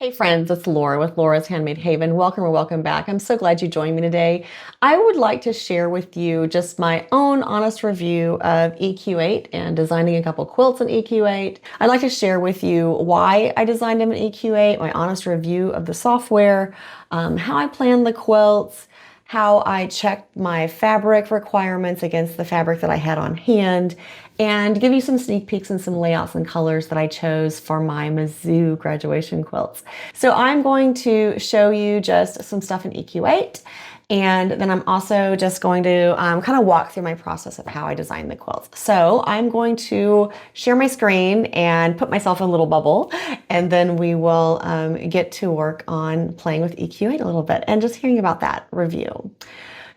Hey friends, it's Laura with Laura's Handmade Haven. Welcome or welcome back. I'm so glad you joined me today. I would like to share with you just my own honest review of EQ8 and designing a couple quilts in EQ8. I'd like to share with you why I designed them in EQ8, my honest review of the software, how I planned the quilts, how I checked my fabric requirements against the fabric that I had on hand, and give you some sneak peeks and some layouts and colors that I chose for my Mizzou graduation quilts. So I'm going to show you just some stuff in EQ8, and then I'm also just going to kind of walk through my process of how I designed the quilts. So I'm going to share my screen and put myself in a little bubble, and then we will get to work on playing with EQ8 a little bit and just hearing about that review.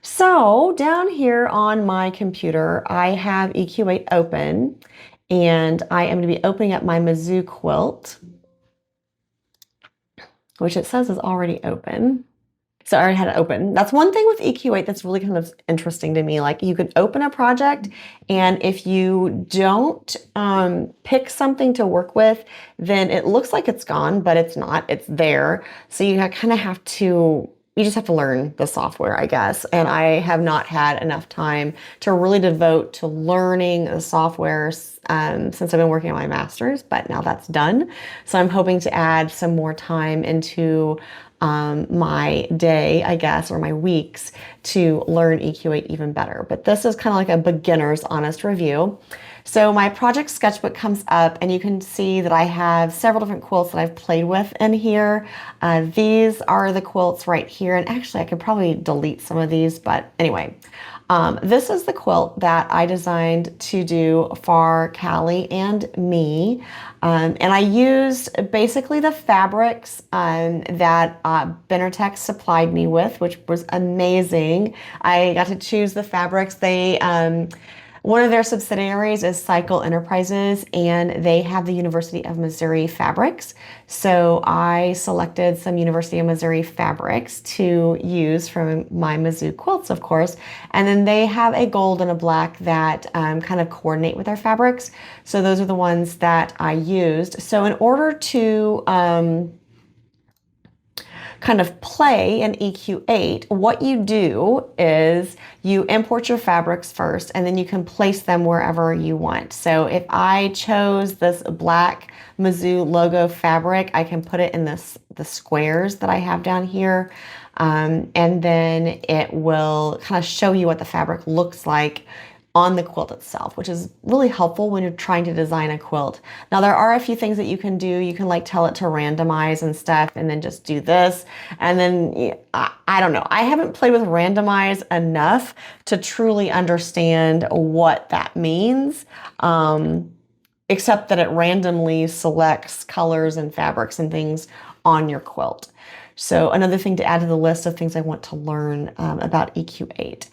So down here on my computer, I have EQ8 open, and I am going to be opening up my Mizzou quilt, which it says is already open. So I already had it open. That's one thing with EQ8 that's really kind of interesting to me. Like, you can open a project, and if you don't pick something to work with, then it looks like it's gone, but it's not. It's there. So you kind of have to, you just have to learn the software, I guess. And I have not had enough time to really devote to learning the software since I've been working on my master's, but now that's done. So I'm hoping to add some more time into my day, I guess, or my weeks to learn EQ8 even better. But this is kind of like a beginner's honest review. So my project sketchbook comes up, and you can see that I have several different quilts that I've played with in here. These are the quilts right here. And actually, I could probably delete some of these, but anyway. This is the quilt that I designed to do for Callie and me. And I used basically the fabrics that Benetech supplied me with, which was amazing. I got to choose the fabrics. One of their subsidiaries is Cycle Enterprises, and they have the University of Missouri fabrics. So I selected some University of Missouri fabrics to use from my Mizzou quilts, of course. And then they have a gold and a black that kind of coordinate with their fabrics. So those are the ones that I used. So in order to kind of play in EQ8, what you do is you import your fabrics first, and then you can place them wherever you want. So if I chose this black Mizzou logo fabric, I can put it in the squares that I have down here. And then it will kind of show you what the fabric looks like on the quilt itself, which is really helpful when you're trying to design a quilt. Now, there are a few things that you can do. You can like tell it to randomize and stuff, and then just do this. And then I don't know. I haven't played with randomize enough to truly understand what that means, except that it randomly selects colors and fabrics and things on your quilt. So another thing to add to the list of things I want to learn about EQ8.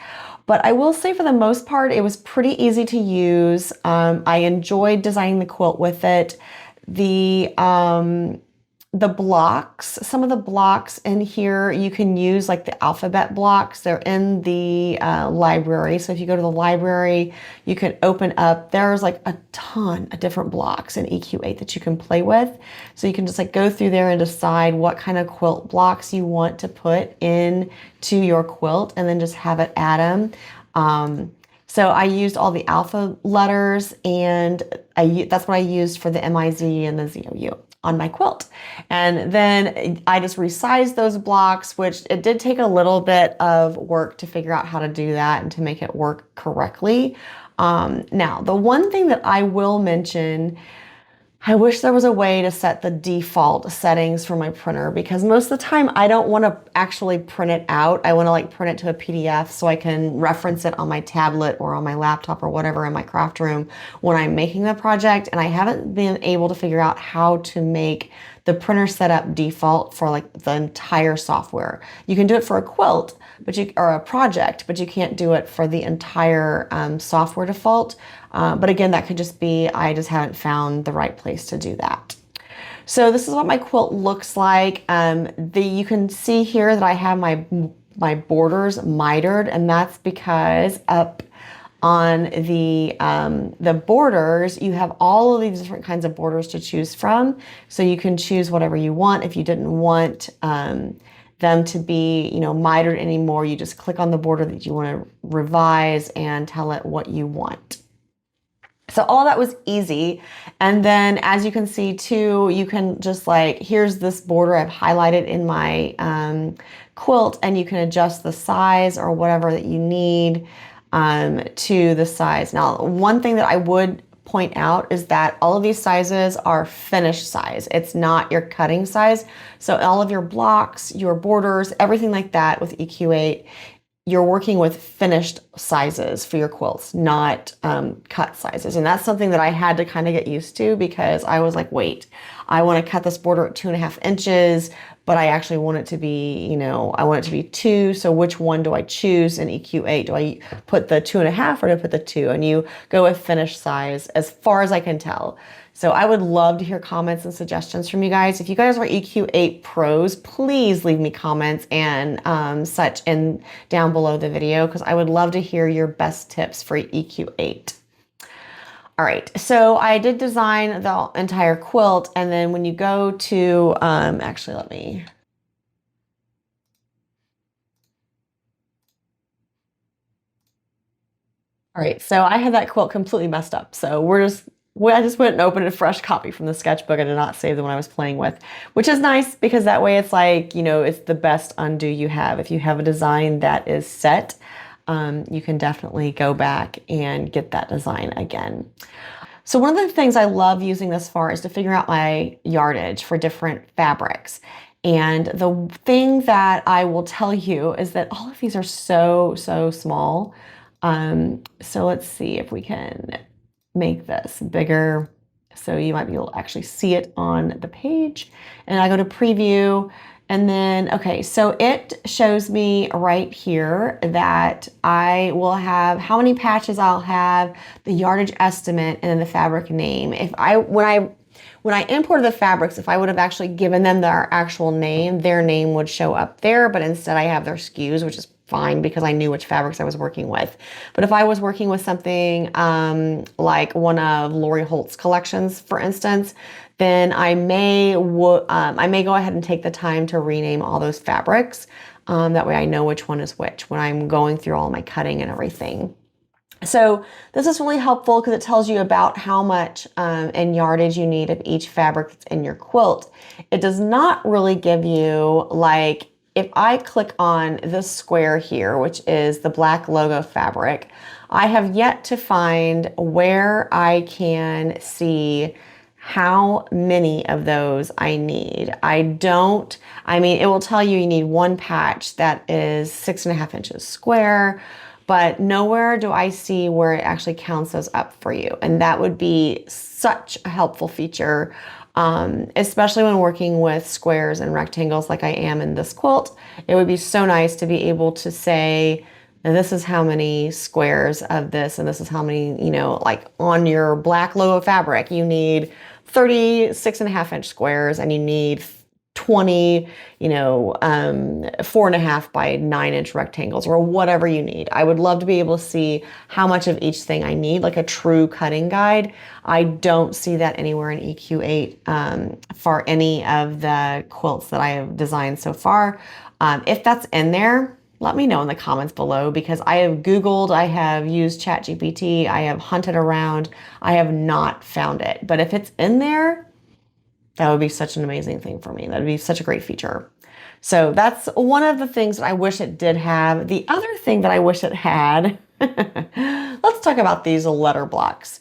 But I will say, for the most part, it was pretty easy to use. I enjoyed designing the quilt with it. The blocks, some of the blocks in here, you can use like the alphabet blocks. They're in the library. So if you go to the library, you can open up, there's like a ton of different blocks in EQ8 that you can play with. So you can just like go through there and decide what kind of quilt blocks you want to put in to your quilt, and then just have it add them. So I used all the alpha letters, and that's what I used for the MIZ and the ZOU on my quilt. And then I just resized those blocks, which it did take a little bit of work to figure out how to do that and to make it work correctly. Now, the one thing that I will mention, I wish there was a way to set the default settings for my printer, because most of the time I don't want to actually print it out. I want to like print it to a PDF so I can reference it on my tablet or on my laptop or whatever in my craft room when I'm making the project. And I haven't been able to figure out how to make the printer setup default for like the entire software. You can do it for a quilt, or a project, but you can't do it for the entire software default. But again, that could just be, I just haven't found the right place to do that. So this is what my quilt looks like. You can see here that I have my borders mitered, and that's because up on the borders, you have all of these different kinds of borders to choose from. So you can choose whatever you want. If you didn't want them to be, mitered anymore, you just click on the border that you want to revise and tell it what you want. So all that was easy. And then as you can see too, you can just here's this border I've highlighted in my quilt, and you can adjust the size or whatever that you need to the size. Now, one thing that I would point out is that all of these sizes are finished size. It's not your cutting size. So all of your blocks, your borders, everything like that with EQ8, you're working with finished sizes for your quilts, not cut sizes. And that's something that I had to kind of get used to, because I was like, wait, I want to cut this border at 2.5 inches, but I actually want it to be, I want it to be 2. So which one do I choose in EQ8? Do I put the 2.5 or do I put the 2? And you go with finished size as far as I can tell. So I would love to hear comments and suggestions from you guys. If you guys are EQ8 pros, please leave me comments and such down below the video, because I would love to hear your best tips for EQ8. All right, so I did design the entire quilt, and then when you go to, actually let me, all right, so I had that quilt completely messed up. So I just went and opened a fresh copy from the sketchbook. I did not save the one I was playing with, which is nice, because that way it's it's the best undo you have. If you have a design that is set, you can definitely go back and get that design again. So one of the things I love using this for is to figure out my yardage for different fabrics. And the thing that I will tell you is that all of these are so, so small. So let's see if we can make this bigger so you might be able to actually see it on the page. And I go to preview, and then, okay, so it shows me right here that I will have how many patches I'll have, the yardage estimate, and then the fabric name. When I imported the fabrics, if I would have actually given them their actual name, their name would show up there, but instead I have their SKUs, which is fine because I knew which fabrics I was working with. But if I was working with something like one of Lori Holt's collections, for instance, then I may go ahead and take the time to rename all those fabrics. That way I know which one is which when I'm going through all my cutting and everything. So this is really helpful because it tells you about how much in yardage you need of each fabric that's in your quilt. It does not really give you, if I click on this square here, which is the black logo fabric, I have yet to find where I can see how many of those I need. It will tell you need one patch that is 6.5 inches square, but nowhere do I see where it actually counts those up for you. And that would be such a helpful feature, especially when working with squares and rectangles like I am in this quilt. It would be so nice to be able to say, and this is how many squares of this, and this is how many, on your black logo fabric, you need 36.5 inch squares, and you need 20, 4.5 by 9 inch rectangles, or whatever you need. I would love to be able to see how much of each thing I need, like a true cutting guide. I don't see that anywhere in EQ8 for any of the quilts that I have designed so far. If that's in there, let me know in the comments below, because I have Googled, I have used ChatGPT, I have hunted around, I have not found it. But if it's in there, that would be such an amazing thing for me. That would be such a great feature. So that's one of the things that I wish it did have. The other thing that I wish it had, let's talk about these letter blocks.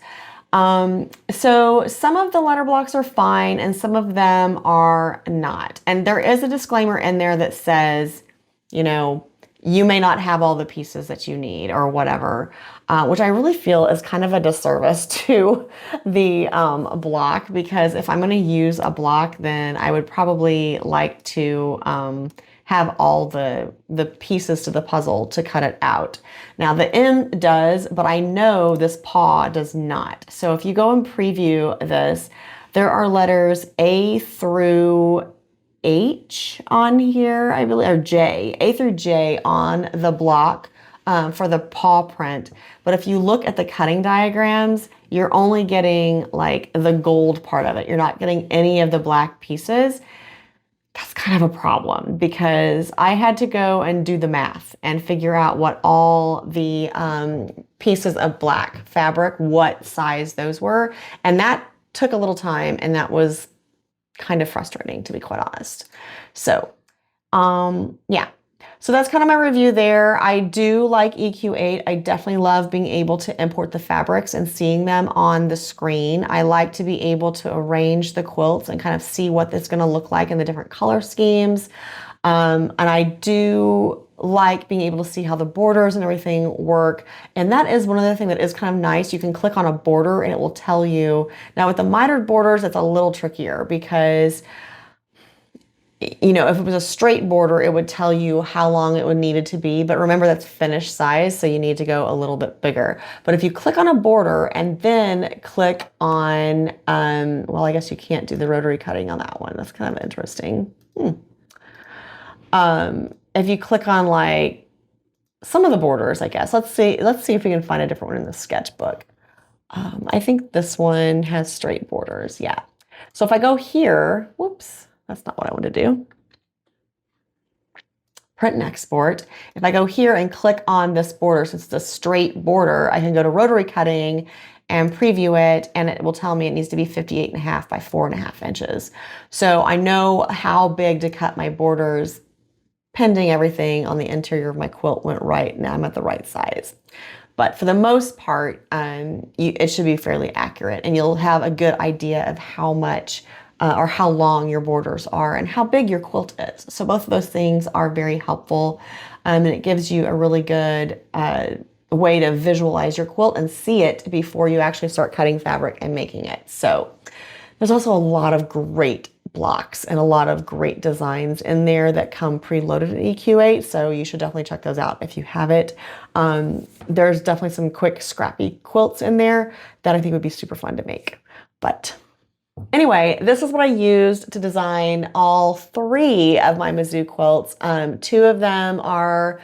So some of the letter blocks are fine and some of them are not. And there is a disclaimer in there that says, you may not have all the pieces that you need or whatever, which I really feel is kind of a disservice to the block, because if I'm going to use a block, then I would probably like to have all the pieces to the puzzle to cut it out. Now the M does, but I know this paw does not. So if you go and preview this, there are letters A through H on here, I believe, or J, A through J on the block for the paw print. But if you look at the cutting diagrams, you're only getting like the gold part of it. You're not getting any of the black pieces. That's kind of a problem because I had to go and do the math and figure out what all the pieces of black fabric, what size those were. And that took a little time, and that was kind of frustrating, to be quite honest. So, yeah. So that's kind of my review there. I do like EQ8. I definitely love being able to import the fabrics and seeing them on the screen. I like to be able to arrange the quilts and kind of see what it's going to look like in the different color schemes. And I do like being able to see how the borders and everything work. And that is one other thing that is kind of nice. You can click on a border and it will tell you. Now with the mitered borders, it's a little trickier because you know, if it was a straight border, it would tell you how long it would needed to be. But remember, that's finished size, so you need to go a little bit bigger. But if you click on a border and then click on, well, I guess you can't do the rotary cutting on that one. That's kind of interesting. If you click on like some of the borders, I guess, let's see if we can find a different one in the sketchbook. I think this one has straight borders. Yeah. So if I go here, whoops. That's not what I want to do. Print and export. If I go here and click on this border, since it's a straight border, I can go to rotary cutting and preview it, and it will tell me it needs to be 58.5 by 4.5 inches. So I know how big to cut my borders, pending everything on the interior of my quilt went right, and I'm at the right size. But for the most part, it should be fairly accurate, and you'll have a good idea of how much or how long your borders are and how big your quilt is. So both of those things are very helpful, and it gives you a really good way to visualize your quilt and see it before you actually start cutting fabric and making it. So there's also a lot of great blocks and a lot of great designs in there that come preloaded in EQ8, so you should definitely check those out if you have it. There's definitely some quick scrappy quilts in there that I think would be super fun to make. But anyway, this is what I used to design all 3 of my Mizzou quilts. 2 of them are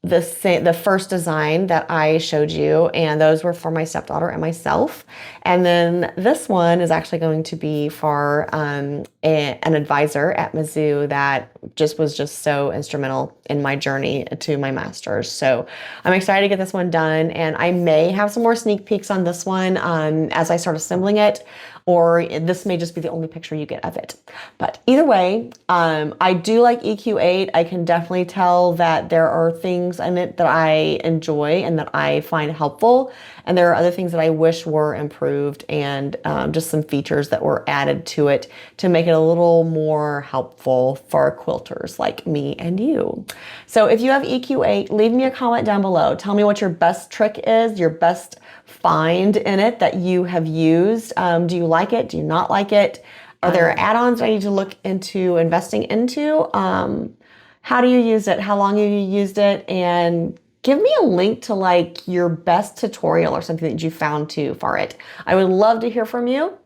the first design that I showed you, and those were for my stepdaughter and myself. And then this one is actually going to be for an advisor at Mizzou that was just so instrumental in my journey to my master's. So I'm excited to get this one done, and I may have some more sneak peeks on this one as I start assembling it, or this may just be the only picture you get of it. But either way, I do like EQ8. I can definitely tell that there are things in it that I enjoy and that I find helpful. And there are other things that I wish were improved, and just some features that were added to it to make it a little more helpful for quilters like me and you. So if you have EQ8, leave me a comment down below. Tell me what your best trick is, your best find in it that you have used. Do you like it? Do you not like it? Are there add-ons I need to look into investing into? How do you use it? How long have you used it? And give me a link to like your best tutorial or something that you found too for it. I would love to hear from you,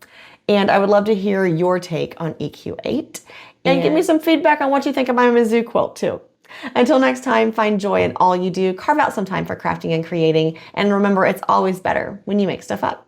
and I would love to hear your take on EQ8, and give me some feedback on what you think of my Mizzou quilt too. Until next time, find joy in all you do, carve out some time for crafting and creating, and remember, it's always better when you make stuff up.